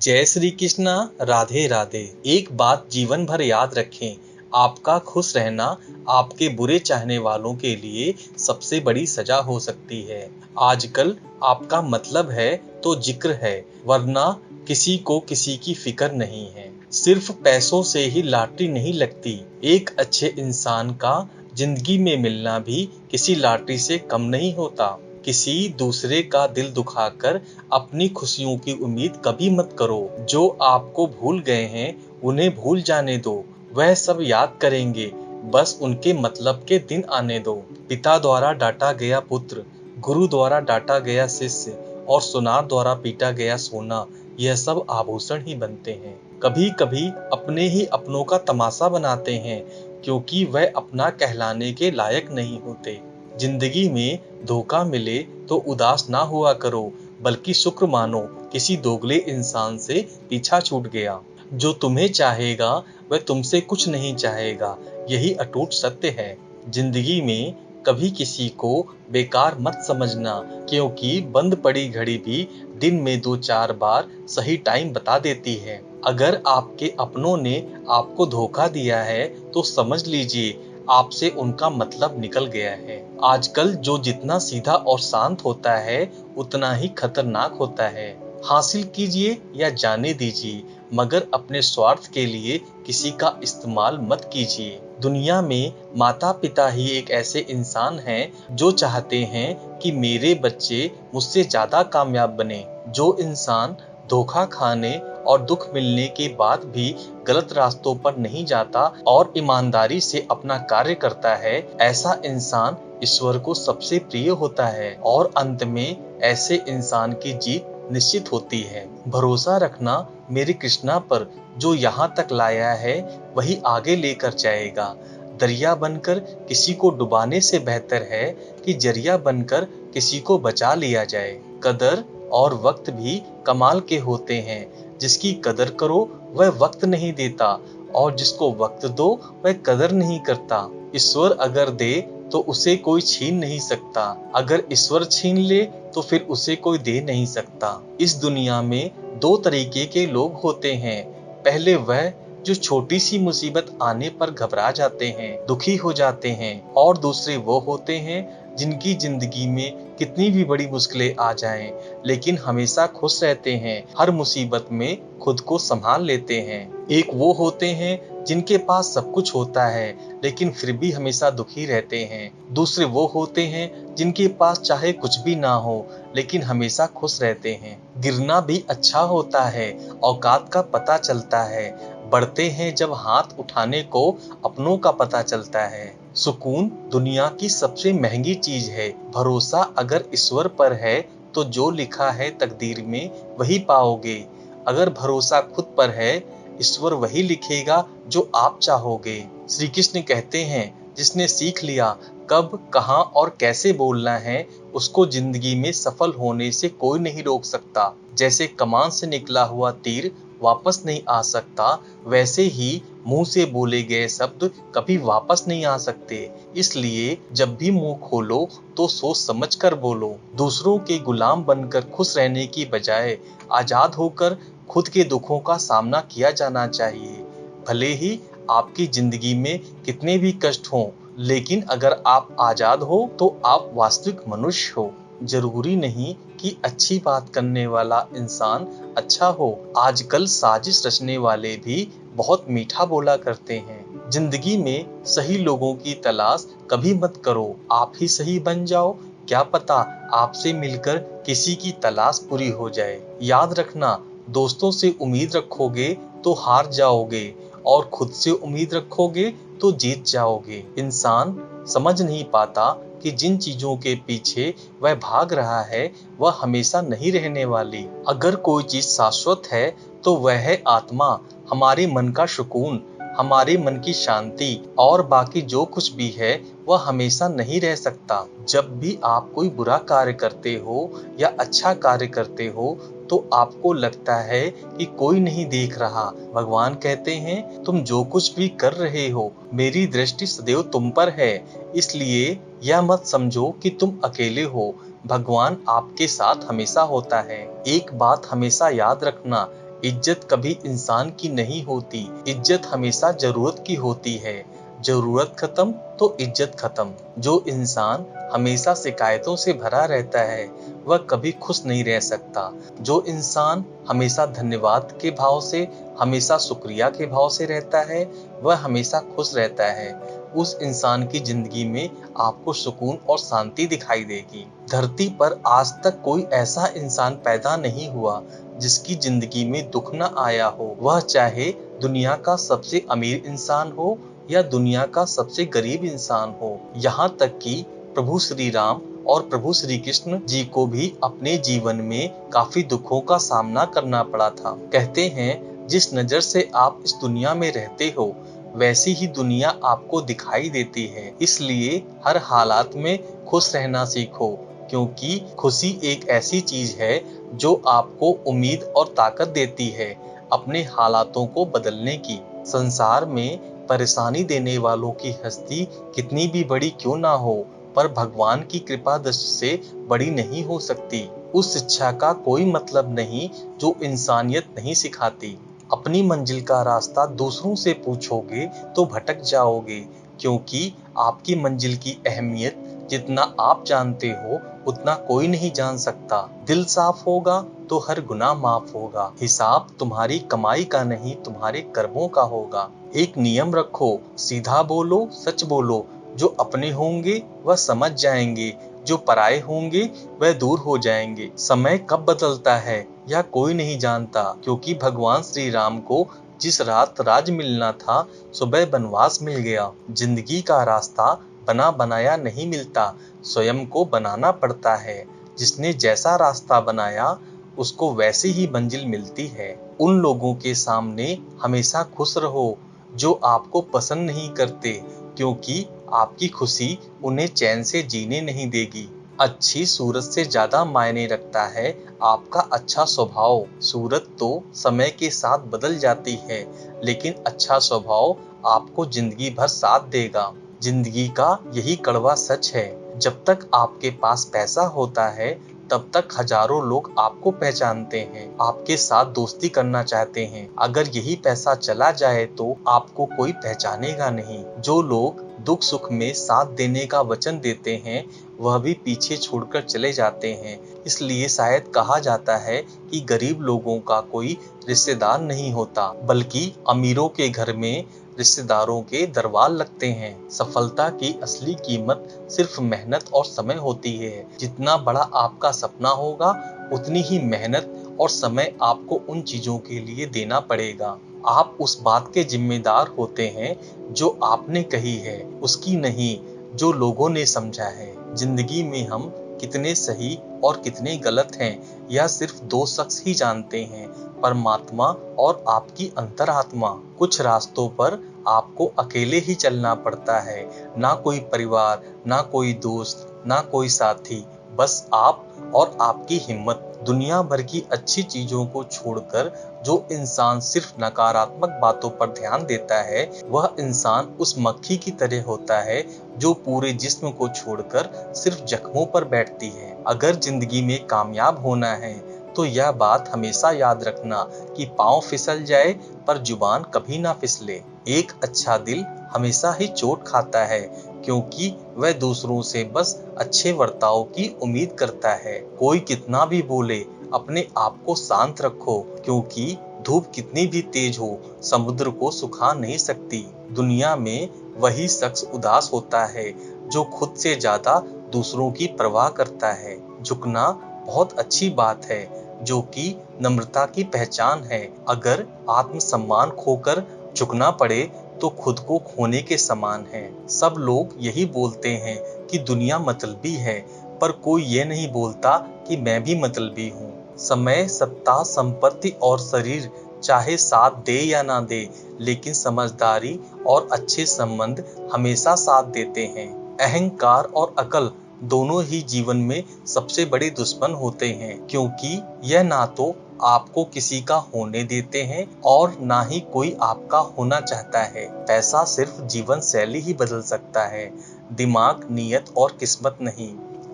जय श्री कृष्णा। राधे राधे। एक बात जीवन भर याद रखें, आपका खुश रहना आपके बुरे चाहने वालों के लिए सबसे बड़ी सजा हो सकती है। आजकल आपका मतलब है तो जिक्र है, वरना किसी को किसी की फिक्र नहीं है। सिर्फ पैसों से ही लॉटरी नहीं लगती। एक अच्छे इंसान का जिंदगी में मिलना भी किसी लॉटरी से कम नहीं होता। किसी दूसरे का दिल दुखाकर अपनी खुशियों की उम्मीद कभी मत करो। जो आपको भूल गए हैं उन्हें भूल जाने दो, वह सब याद करेंगे, बस उनके मतलब के दिन आने दो। पिता द्वारा डांटा गया पुत्र, गुरु द्वारा डांटा गया शिष्य और सुनार द्वारा पीटा गया सोना, यह सब आभूषण ही बनते हैं। कभी कभी अपने ही अपनों का तमाशा बनाते हैं, क्योंकि वह अपना कहलाने के लायक नहीं होते। जिंदगी में धोखा मिले तो उदास ना हुआ करो, बल्कि शुक्र मानो किसी दोगले इंसान से पीछा छूट गया। जो तुम्हें चाहेगा वह तुमसे कुछ नहीं चाहेगा, यही अटूट सत्य है। जिंदगी में कभी किसी को बेकार मत समझना, क्योंकि बंद पड़ी घड़ी भी दिन में 2-4 बार सही टाइम बता देती है। अगर आपके अपनों ने आपको धोखा दिया है तो समझ लीजिए आपसे उनका मतलब निकल गया है। आजकल जो जितना सीधा और शांत होता है उतना ही खतरनाक होता है। हासिल कीजिए या जाने दीजिए, मगर अपने स्वार्थ के लिए किसी का इस्तेमाल मत कीजिए। दुनिया में माता पिता ही एक ऐसे इंसान हैं जो चाहते हैं कि मेरे बच्चे मुझसे ज्यादा कामयाब बने। जो इंसान धोखा खाने और दुख मिलने के बाद भी गलत रास्तों पर नहीं जाता और ईमानदारी से अपना कार्य करता है, ऐसा इंसान ईश्वर को सबसे प्रिय होता है और अंत में ऐसे इंसान की जीत निश्चित होती है। भरोसा रखना मेरे कृष्णा पर, जो यहाँ तक लाया है वही आगे लेकर जाएगा। दरिया बनकर किसी को डुबाने से बेहतर है कि जरिया बनकर किसी को बचा लिया जाए। कदर और वक्त भी कमाल के होते हैं। जिसकी कदर करो वह वक्त नहीं देता, और जिसको वक्त दो वह कदर नहीं करता। ईश्वर अगर दे तो उसे कोई छीन नहीं सकता, अगर ईश्वर छीन ले तो फिर उसे कोई दे नहीं सकता। इस दुनिया में दो तरीके के लोग होते हैं। पहले वह जो छोटी सी मुसीबत आने पर घबरा जाते हैं, दुखी हो जाते हैं, और दूसरे वो होते हैं जिनकी जिंदगी में कितनी भी बड़ी मुश्किलें आ जाएं, लेकिन हमेशा खुश रहते हैं, हर मुसीबत में खुद को संभाल लेते हैं। एक वो होते हैं जिनके पास सब कुछ होता है लेकिन फिर भी हमेशा दुखी रहते हैं। दूसरे वो होते हैं जिनके पास चाहे कुछ भी ना हो लेकिन हमेशा खुश रहते हैं। गिरना भी अच्छा होता है, औकात का पता चलता है। बढ़ते हैं जब हाथ उठाने को अपनों का पता चलता है। सुकून दुनिया की सबसे महंगी चीज है। भरोसा अगर ईश्वर पर है तो जो लिखा है तकदीर में वही पाओगे। अगर भरोसा खुद पर है, ईश्वर वही लिखेगा जो आप चाहोगे। श्री कृष्ण कहते हैं, जिसने सीख लिया कब, कहां और कैसे बोलना है, उसको जिंदगी में सफल होने से कोई नहीं रोक सकता। जैसे कमान से निकला हुआ तीर वापस नहीं आ सकता, वैसे ही मुंह से बोले गए शब्द कभी वापस नहीं आ सकते। इसलिए जब भी मुंह खोलो तो सोच समझ कर बोलो। दूसरों के गुलाम बनकर खुश रहने की बजाय आजाद होकर खुद के दुखों का सामना किया जाना चाहिए। भले ही आपकी जिंदगी में कितने भी कष्ट हों, लेकिन अगर आप आजाद हो तो आप वास्तविक मनुष्य हो। जरूरी नहीं कि अच्छी बात करने वाला इंसान अच्छा हो। आजकल साजिश रचने वाले भी बहुत मीठा बोला करते हैं। जिंदगी में सही लोगों की तलाश कभी मत करो, आप ही सही बन जाओ। क्या पता आपसे मिलकर किसी की तलाश पूरी हो जाए। याद रखना, दोस्तों से उम्मीद रखोगे तो हार जाओगे, और खुद से उम्मीद रखोगे तो जीत जाओगे। इंसान समझ नहीं पाता कि जिन चीजों के पीछे वह भाग रहा है वह हमेशा नहीं रहने वाली। अगर कोई चीज शाश्वत है तो वह है आत्मा, हमारे मन का सुकून, हमारे मन की शांति, और बाकी जो कुछ भी है वह हमेशा नहीं रह सकता। जब भी आप कोई बुरा कार्य करते हो या अच्छा कार्य करते हो तो आपको लगता है कि कोई नहीं देख रहा। भगवान कहते हैं, तुम जो कुछ भी कर रहे हो मेरी दृष्टि सदैव तुम पर है, इसलिए यह मत समझो कि तुम अकेले हो। भगवान आपके साथ हमेशा होता है। एक बात हमेशा याद रखना, इज्जत कभी इंसान की नहीं होती, इज्जत हमेशा जरूरत की होती है। जरूरत खत्म तो इज्जत खत्म। जो इंसान हमेशा शिकायतों से भरा रहता है वह कभी खुश नहीं रह सकता। जो इंसान हमेशा धन्यवाद के भाव से, हमेशा शुक्रिया के भाव से रहता है वह हमेशा खुश रहता है। उस इंसान की जिंदगी में आपको सुकून और शांति दिखाई देगी। धरती पर आज तक कोई ऐसा इंसान पैदा नहीं हुआ जिसकी जिंदगी में दुख न आया हो, वह चाहे दुनिया का सबसे अमीर इंसान हो या दुनिया का सबसे गरीब इंसान हो। यहाँ तक कि प्रभु श्री राम और प्रभु श्री कृष्ण जी को भी अपने जीवन में काफी दुखों का सामना करना पड़ा था। कहते हैं जिस नजर से आप इस दुनिया में रहते हो वैसी ही दुनिया आपको दिखाई देती है। इसलिए हर हालात में खुश रहना सीखो, क्योंकि खुशी एक ऐसी चीज है जो आपको उम्मीद और ताकत देती है अपने हालातों को बदलने की। संसार में परेशानी देने वालों की हस्ती कितनी भी बड़ी क्यों ना हो, पर भगवान की कृपा दृष्टि से बड़ी नहीं हो सकती। उस शिक्षा का कोई मतलब नहीं जो इंसानियत नहीं सिखाती। अपनी मंजिल का रास्ता दूसरों से पूछोगे तो भटक जाओगे, क्योंकि आपकी मंजिल की अहमियत जितना आप जानते हो उतना कोई नहीं जान सकता। दिल साफ होगा तो हर गुनाह माफ होगा। हिसाब तुम्हारी कमाई का नहीं तुम्हारे कर्मों का होगा। एक नियम रखो, सीधा बोलो, सच बोलो। जो अपने होंगे वह समझ जाएंगे, जो पराये होंगे वह दूर हो जाएंगे। समय कब बदलता है यह कोई नहीं जानता, क्योंकि भगवान श्री राम को जिस रात राज मिलना था सुबह बनवास मिल गया। जिंदगी का रास्ता बना बनाया नहीं मिलता, स्वयं को बनाना पड़ता है। जिसने जैसा रास्ता बनाया उसको वैसी ही मंजिल मिलती है। उन लोगों के सामने हमेशा खुश रहो जो आपको पसंद नहीं करते, क्योंकि आपकी खुशी उन्हें चैन से जीने नहीं देगी। अच्छी सूरत से ज्यादा मायने रखता है आपका अच्छा स्वभाव। सूरत तो समय के साथ बदल जाती है, लेकिन अच्छा स्वभाव आपको जिंदगी भर साथ देगा। जिंदगी का यही कड़वा सच है, जब तक आपके पास पैसा होता है तब तक हजारों लोग आपको पहचानते हैं, आपके साथ दोस्ती करना चाहते हैं। अगर यही पैसा चला जाए तो आपको कोई पहचानेगा नहीं। जो लोग दुख सुख में साथ देने का वचन देते हैं वह भी पीछे छोड़कर चले जाते हैं। इसलिए शायद कहा जाता है कि गरीब लोगों का कोई रिश्तेदार नहीं होता, बल्कि अमीरों के घर में रिश्तेदारों के दरबार लगते हैं। सफलता की असली कीमत सिर्फ मेहनत और समय होती है। जितना बड़ा आपका सपना होगा उतनी ही मेहनत और समय आपको उन चीजों के लिए देना पड़ेगा। आप उस बात के जिम्मेदार होते हैं जो आपने कही है, उसकी नहीं जो लोगों ने समझा है। जिंदगी में हम कितने सही और कितने गलत हैं यह सिर्फ दो शख्स ही जानते हैं, परमात्मा और आपकी अंतरात्मा। कुछ रास्तों पर आपको अकेले ही चलना पड़ता है, ना कोई परिवार, ना कोई दोस्त, ना कोई साथी, बस आप और आपकी हिम्मत। दुनिया भर की अच्छी चीजों को छोड़कर जो इंसान सिर्फ नकारात्मक बातों पर ध्यान देता है वह इंसान उस मक्खी की तरह होता है जो पूरे जिस्म को छोड़कर सिर्फ जख्मों पर बैठती है। अगर जिंदगी में कामयाब होना है तो यह बात हमेशा याद रखना कि पाँव फिसल जाए पर जुबान कभी ना फिसले। एक अच्छा दिल हमेशा ही चोट खाता है, क्योंकि वह दूसरों से बस अच्छे बर्ताव की उम्मीद करता है। कोई कितना भी बोले अपने आप को शांत रखो, क्योंकि धूप कितनी भी तेज हो समुद्र को सुखा नहीं सकती। दुनिया में वही शख्स उदास होता है जो खुद से ज्यादा दूसरों की परवाह करता है। झुकना बहुत अच्छी बात है, जो कि नम्रता की पहचान है। अगर आत्मसम्मान खोकर झुकना पड़े तो खुद को खोने के समान है। सब लोग यही बोलते हैं कि दुनिया मतलबी है, पर कोई ये नहीं बोलता कि मैं भी मतलबी हूँ। समय, सत्ता, संपत्ति और शरीर चाहे साथ दे या ना दे, लेकिन समझदारी और अच्छे संबंध हमेशा साथ देते हैं। अहंकार और अकल दोनों ही जीवन में सबसे बड़े दुश्मन होते हैं, क्योंकि यह ना तो आपको किसी का होने देते हैं और ना ही कोई आपका होना चाहता है। पैसा सिर्फ जीवन शैली ही बदल सकता है, दिमाग, नीयत और किस्मत नहीं।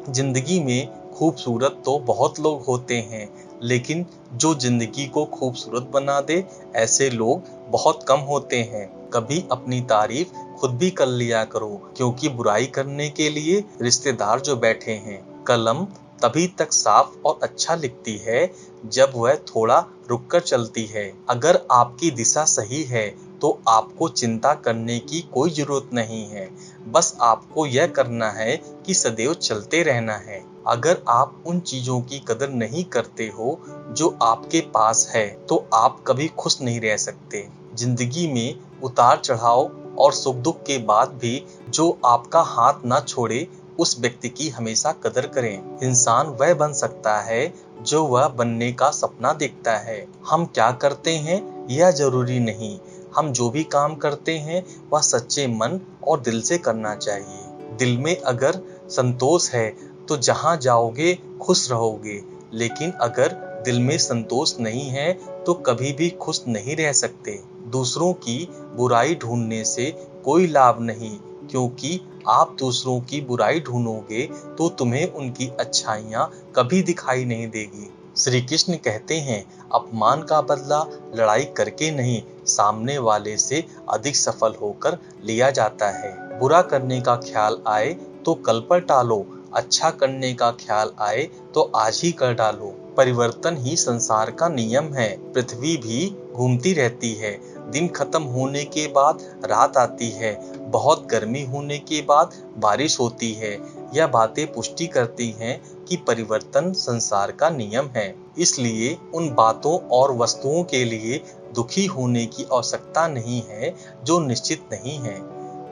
जिंदगी में खूबसूरत तो बहुत लोग होते हैं, लेकिन जो जिंदगी को खूबसूरत बना दे, ऐसे लोग बहुत कम होते हैं। कभी अपनी तारीफ खुद भी कर लिया करो, क्योंकि बुराई करने के लिए रिश्तेदार जो बैठे हैं। कलम तभी तक साफ और अच्छा लिखती है जब वह थोड़ा रुककर चलती है। अगर आपकी दिशा सही है तो आपको चिंता करने की कोई जरूरत नहीं है। बस आपको यह करना है कि सदैव चलते रहना है। अगर आप उन चीजों की कदर नहीं करते हो जो आपके पास है, तो आप कभी खुश नहीं रह सकते। जिंदगी में उतार चढ़ाव और सुख दुख के बाद भी जो आपका हाथ ना छोड़े, उस व्यक्ति की हमेशा कदर करें। इंसान वह बन सकता है जो वह बनने का सपना देखता है। हम क्या करते हैं यह जरूरी नहीं, हम जो भी काम करते हैं वह सच्चे मन और दिल से करना चाहिए। दिल में अगर संतोष है तो जहां जाओगे खुश रहोगे, लेकिन अगर दिल में संतोष नहीं है तो कभी भी खुश नहीं रह सकते। दूसरों की बुराई ढूंढने से कोई लाभ नहीं, क्योंकि आप दूसरों की बुराई ढूंढोगे तो तुम्हें उनकी अच्छाइयाँ कभी दिखाई नहीं देगी। श्री कृष्ण कहते हैं, अपमान का बदला लड़ाई करके नहीं, सामने वाले से अधिक सफल होकर लिया जाता है। बुरा करने का ख्याल आए तो कल पर टालो, अच्छा करने का ख्याल आए तो आज ही कर डालो। परिवर्तन ही संसार का नियम है। पृथ्वी भी घूमती रहती है। दिन खत्म होने के बाद रात आती है। बहुत गर्मी होने के बाद बारिश होती है। यह बातें पुष्टि करती हैं कि परिवर्तन संसार का नियम है। इसलिए उन बातों और वस्तुओं के लिए दुखी होने की आवश्यकता नहीं है जो निश्चित नहीं है।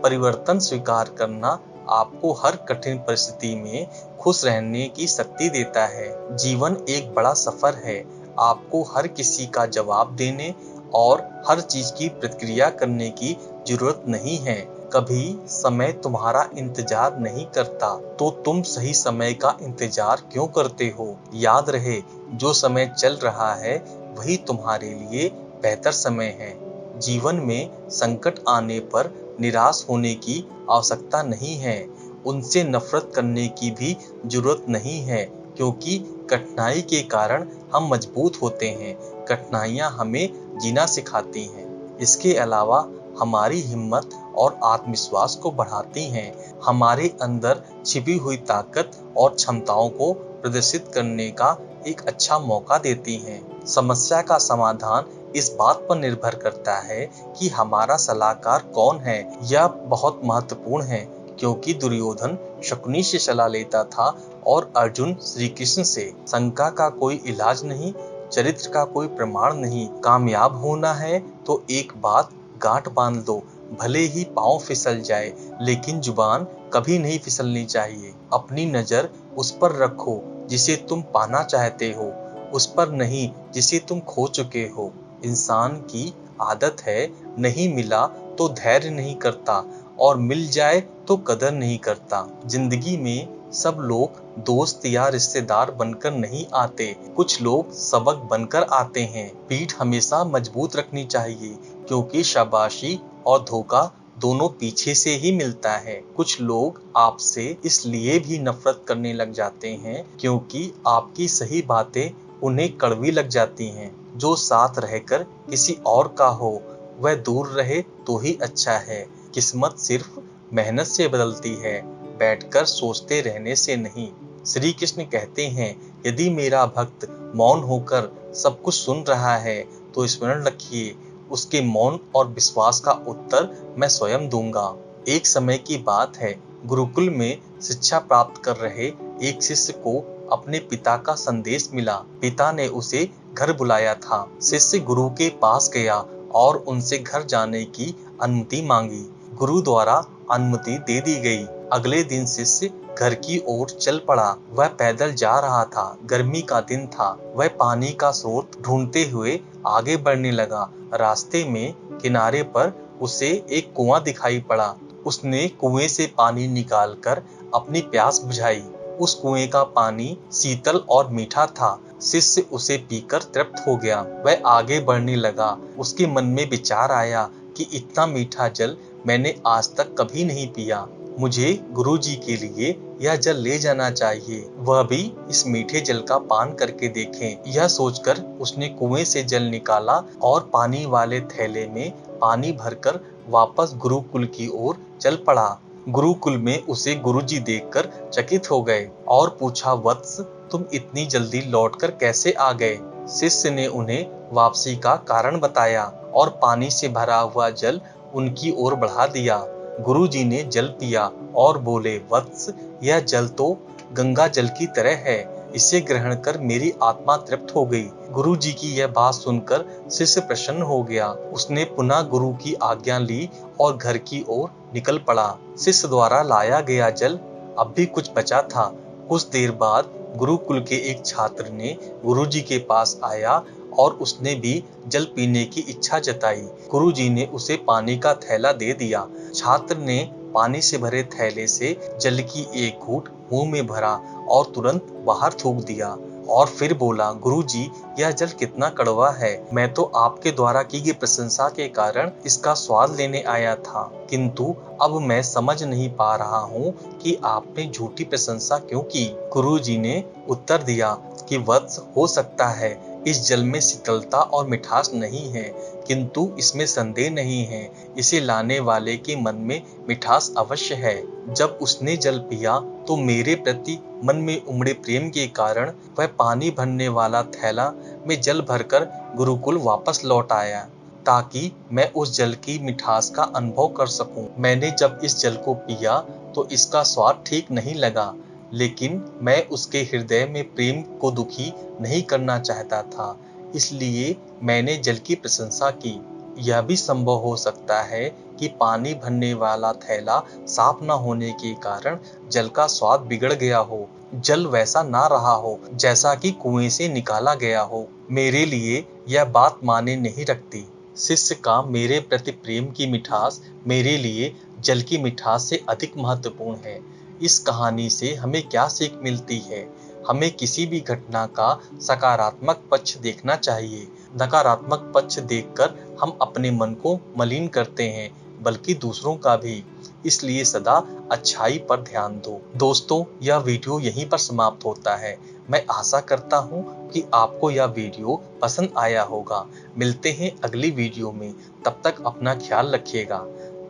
परिवर्तन स्वीकार करना आपको हर कठिन परिस्थिति में खुश रहने की शक्ति देता है। जीवन एक बड़ा सफर है। आपको हर किसी का जवाब देने और हर चीज की प्रतिक्रिया करने की जरूरत नहीं है। कभी समय तुम्हारा इंतजार नहीं करता तो तुम सही समय का इंतजार क्यों करते हो? याद रहे, जो समय चल रहा है वही तुम्हारे लिए बेहतर समय है। जीवन में संकट आने पर निराश होने की आवश्यकता नहीं है। उनसे नफरत करने की भी जरूरत नहीं है, क्योंकि कठिनाई के कारण हम मजबूत होते हैं। कठिनाइयां हमें जीना सिखाती हैं। इसके अलावा हमारी हिम्मत और आत्मविश्वास को बढ़ाती हैं। हमारे अंदर छिपी हुई ताकत और क्षमताओं को प्रदर्शित करने का एक अच्छा मौका देती हैं। समस्या का समाधान इस बात पर निर्भर करता है कि हमारा सलाहकार कौन है। यह बहुत महत्वपूर्ण है, क्योंकि दुर्योधन शकुनी से सलाह लेता था और अर्जुन श्री कृष्ण से। शंका का कोई इलाज नहीं, चरित्र का कोई प्रमाण नहीं। कामयाब होना है तो एक बात गांठ बांध लो, भले ही पांव फिसल जाए, लेकिन जुबान कभी नहीं फिसलनी चाहिए। अपनी नजर उस पर रखो जिसे तुम पाना चाहते हो, उस पर नहीं जिसे तुम खो चुके हो। इंसान की आदत है, नहीं मिला तो धैर्य नहीं करता और मिल जाए तो कदर नहीं करता। जिंदगी में सब लोग दोस्त या रिश्तेदार बनकर नहीं आते, कुछ लोग सबक बनकर आते हैं। पीठ हमेशा मजबूत रखनी चाहिए, क्योंकि शाबाशी और धोखा दोनों पीछे से ही मिलता है। कुछ लोग आपसे इसलिए भी नफरत करने लग जाते हैं क्योंकि आपकी सही बातें उन्हें कड़वी लग जाती हैं। जो साथ रहकर किसी और का हो वह दूर रहे तो ही अच्छा है। किस्मत सिर्फ मेहनत से बदलती है, बैठकर सोचते रहने से नहीं। श्री कृष्ण कहते हैं, यदि मेरा भक्त मौन होकर सब कुछ सुन रहा है तो स्मरण रखिए, उसके मौन और विश्वास का उत्तर मैं स्वयं दूंगा। एक समय की बात है, गुरुकुल में शिक्षा प्राप्त कर रहे एक शिष्य को अपने पिता का संदेश मिला। पिता ने उसे घर बुलाया था। शिष्य गुरु के पास गया और उनसे घर जाने की अनुमति मांगी। गुरु द्वारा अनुमति दे दी गई। अगले दिन शिष्य घर की ओर चल पड़ा। वह पैदल जा रहा था। गर्मी का दिन था। वह पानी का स्रोत ढूंढते हुए आगे बढ़ने लगा। रास्ते में किनारे पर उसे एक कुआं दिखाई पड़ा। उसने कुएं से पानी निकालकर अपनी प्यास बुझाई। उस कुएं का पानी शीतल और मीठा था। शिष्य उसे पीकर तृप्त हो गया। वह आगे बढ़ने लगा। उसके मन में विचार आया कि इतना मीठा जल मैंने आज तक कभी नहीं पिया। मुझे गुरुजी के लिए यह जल ले जाना चाहिए, वह भी इस मीठे जल का पान करके देखें। यह सोचकर उसने कुएं से जल निकाला और पानी वाले थैले में पानी भरकर वापस गुरुकुल की ओर चल पड़ा। गुरुकुल में उसे गुरुजी देखकर चकित हो गए और पूछा, वत्स, तुम इतनी जल्दी लौटकर कैसे आ गए? शिष्य ने उन्हें वापसी का कारण बताया और पानी से भरा हुआ जल उनकी ओर बढ़ा दिया। गुरुजी ने जल पिया और बोले, वत्स, यह जल तो गंगा जल की तरह है, इसे ग्रहण कर मेरी आत्मा तृप्त हो गई। गुरुजी की यह बात सुनकर शिष्य प्रसन्न हो गया। उसने पुनः गुरु की आज्ञा ली और घर की ओर निकल पड़ा। शिष्य द्वारा लाया गया जल अब भी कुछ बचा था। कुछ देर बाद गुरुकुल के एक छात्र ने गुरुजी के पास आया और उसने भी जल पीने की इच्छा जताई। गुरुजी ने उसे पानी का थैला दे दिया। छात्र ने पानी से भरे थैले से जल की एक घूंट मुंह में भरा और तुरंत बाहर थूक दिया और फिर बोला, गुरुजी, यह जल कितना कड़वा है। मैं तो आपके द्वारा की गई प्रशंसा के कारण इसका स्वाद लेने आया था, किंतु अब मैं समझ नहीं पा रहा हूँ कि आपने झूठी प्रशंसा क्यों की। गुरुजी ने उत्तर दिया कि वत्स, हो सकता है इस जल में शीतलता और मिठास नहीं है, किंतु इसमें संदेह नहीं है, इसे लाने वाले के मन में मिठास अवश्य है। जब उसने जल पिया तो मेरे प्रति मन में उमड़े प्रेम के कारण वह पानी भरने वाला थैला में जल भरकर गुरुकुल वापस लौट आया, ताकि मैं उस जल की मिठास का अनुभव कर सकूं। मैंने जब इस जल को पिया तो इसका स्वाद ठीक नहीं लगा, लेकिन मैं उसके हृदय में प्रेम को दुखी नहीं करना चाहता था, इसलिए मैंने जल की प्रशंसा की। यह भी संभव हो सकता है कि पानी भरने वाला थैला साफ न होने के कारण जल का स्वाद बिगड़ गया हो, जल वैसा ना रहा हो जैसा कि कुएं से निकाला गया हो। मेरे लिए यह बात माने नहीं रखती। शिष्य का मेरे प्रति प्रेम की मिठास मेरे लिए जल की मिठास से अधिक महत्वपूर्ण है। इस कहानी से हमें क्या सीख मिलती है? हमें किसी भी घटना का सकारात्मक पक्ष देखना चाहिए। नकारात्मक पक्ष देखकर हम अपने मन को मलिन करते हैं, बल्कि दूसरों का भी। इसलिए सदा अच्छाई पर ध्यान दो। दोस्तों, यह वीडियो यहीं पर समाप्त होता है। मैं आशा करता हूँ कि आपको यह वीडियो पसंद आया होगा। मिलते हैं अगली वीडियो में, तब तक अपना ख्याल रखिएगा।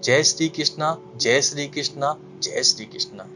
जय श्री कृष्णा, जय श्री कृष्णा, जय श्री कृष्णा।